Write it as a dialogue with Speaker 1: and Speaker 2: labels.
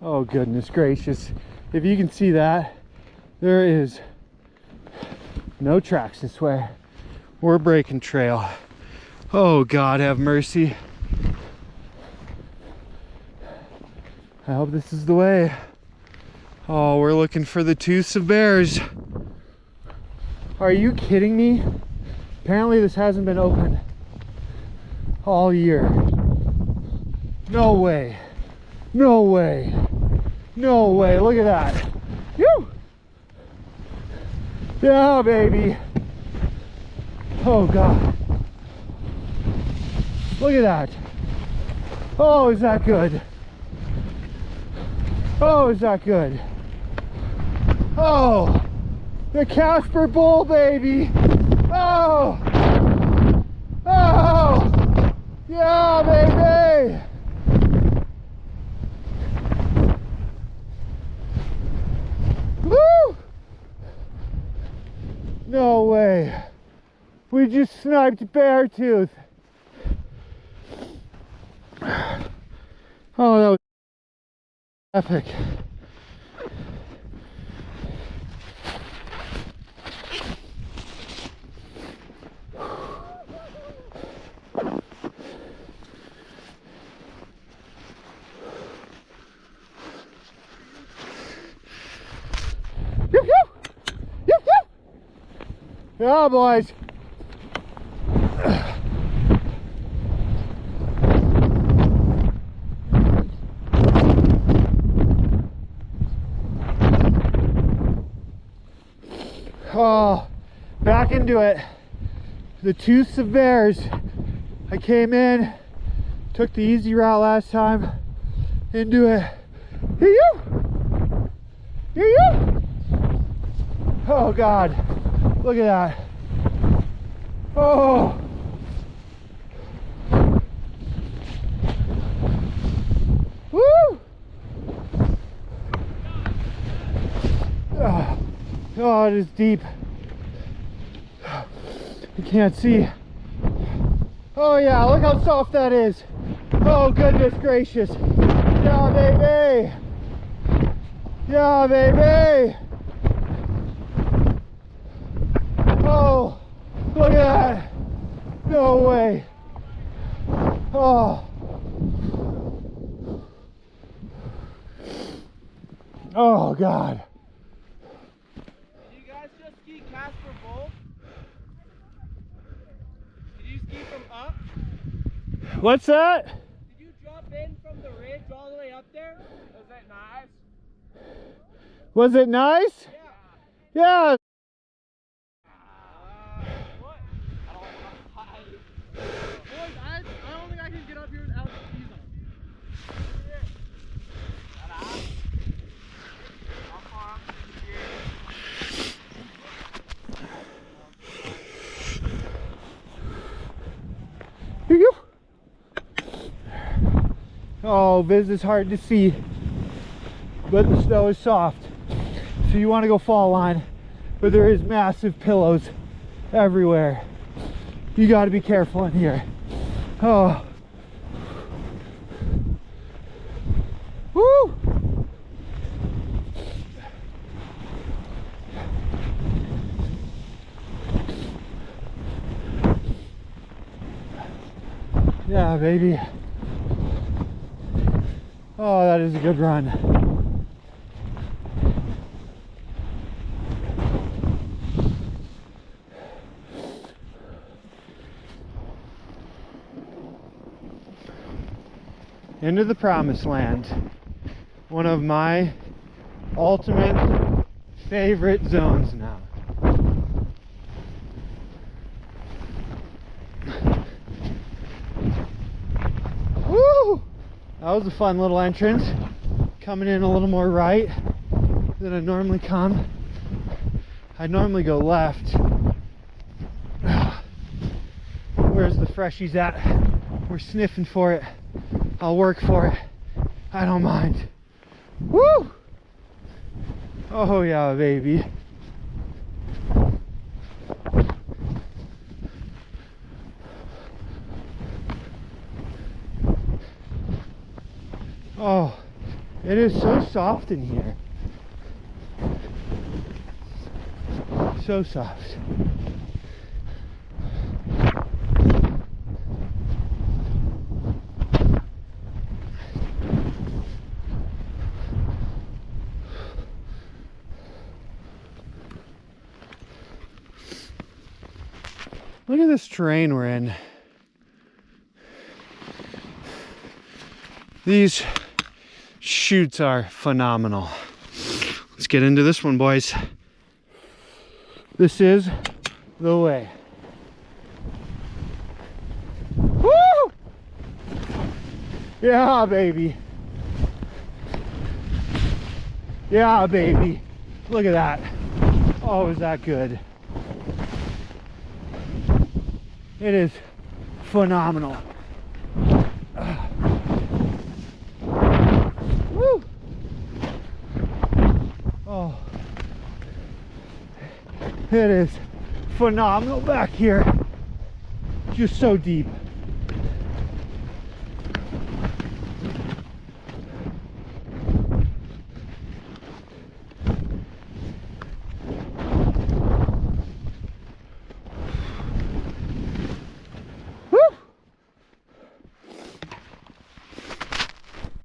Speaker 1: Oh goodness gracious. If you can see that, there is no tracks this way. We're breaking trail. Oh God, have mercy. I hope this is the way. Oh, we're looking for the tooths of bears. Are you kidding me? Apparently this hasn't been open all year. No way. No way. No way. Look at that. Woo! Yeah, baby. Oh God. Look at that. Oh, is that good? Oh, is that good? Oh, the Casper bull, baby. Oh, oh, yeah, baby. Woo! No way. We just sniped bear tooth. Oh, that was epic. Yeah, boys. Oh, back into it. The tooths of bears. I came in, took the easy route last time, into it. Here you! Here you! Oh God, look at that. Oh! Woo! Oh, it is deep. You can't see. Oh yeah, look how soft that is. Oh goodness gracious. Yeah, baby. Yeah, baby. Oh, look at that. No way. Oh. Oh God.
Speaker 2: Did you guys just ski Casper both? Did you ski from up?
Speaker 1: What's that?
Speaker 2: Did you jump in from the ridge all the way up there? Was that nice?
Speaker 1: Was it nice?
Speaker 2: Yeah.
Speaker 1: Yeah.
Speaker 2: What? I don't want to hide. Boys, I don't think I can get up here without the skis on. How far up is here?
Speaker 1: Here you go. Oh, this is hard to see, but the snow is soft. So you want to go fall line, but there is massive pillows everywhere. You got to be careful in here. Oh. Woo! Yeah, baby. Oh, that is a good run. Into the promised land. One of my ultimate favorite zones now. Woo! That was a fun little entrance. Coming in a little more right than I normally come. I normally go left. Where's the freshies at? We're sniffing for it. I'll work for it. I don't mind. Woo! Oh yeah, baby. Oh, It is so soft in here. So soft. Look at this terrain we're in. These chutes are phenomenal. Let's get into this one, boys. This is the way. Woo! Yeah, baby. Yeah, baby. Look at that. Oh, is that good? It is phenomenal. Woo! Oh, it is phenomenal back here. Just so deep.